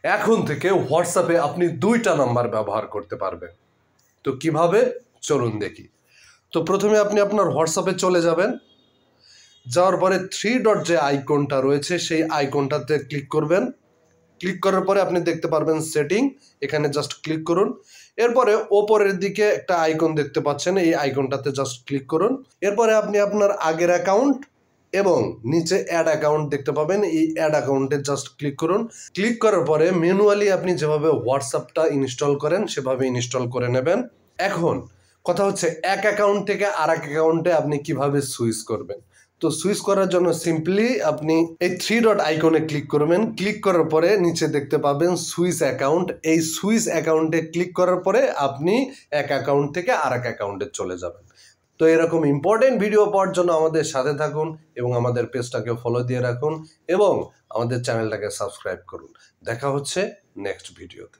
এখন থেকে হোয়াটসঅ্যাপে আপনি 2টা নাম্বার ব্যবহার করতে পারবেন। তো কিভাবে চলুন দেখি। তো প্রথমে আপনি আপনার হোয়াটসঅ্যাপে চলে যাবেন, যাওয়ার পরে 3 ডট যে আইকনটা রয়েছে সেই আইকনটাতে ক্লিক করবেন। ক্লিক করার পরে আপনি দেখতে পারবেন সেটিং, এখানে জাস্ট ক্লিক করুন। এরপরে ওপরের দিকে একটা আইকন দেখতে পাচ্ছেন, এই আইকনটাতে জাস্ট ক্লিক করুন। এরপরে আপনি আপনার আগের অ্যাকাউন্ট এবং নিচে অ্যাড অ্যাকাউন্ট দেখতে পাবেন, এই অ্যাড অ্যাকাউন্টে জাস্ট ক্লিক করুন। ক্লিক করার পরে ম্যানুয়ালি আপনি যেভাবে হোয়াটসঅ্যাপটা ইনস্টল করেন সেভাবে ইনস্টল করে নেবেন। এখন কথা হচ্ছে এক অ্যাকাউন্ট থেকে আরেক অ্যাকাউন্টে আপনি কিভাবে সুইচ করবেন। তো সুইচ করার জন্য সিম্পলি আপনি এই 3 ডট আইকনে ক্লিক করবেন। ক্লিক করার পরে নিচে দেখতে পাবেন সুইচ অ্যাকাউন্ট। এই সুইচ অ্যাকাউন্টে ক্লিক করার পরে আপনি এক অ্যাকাউন্ট থেকে আরেক অ্যাকাউন্টে চলে যাবেন। তো এরকম ইম্পর্টেন্ট ভিডিও পাওয়ার জন্য আমাদের সাথে থাকুন এবং আমাদের পেজটাকে ফলো দিয়ে রাখুন এবং আমাদের চ্যানেলটাকে সাবস্ক্রাইব করুন। দেখা হচ্ছে নেক্সট ভিডিওতে।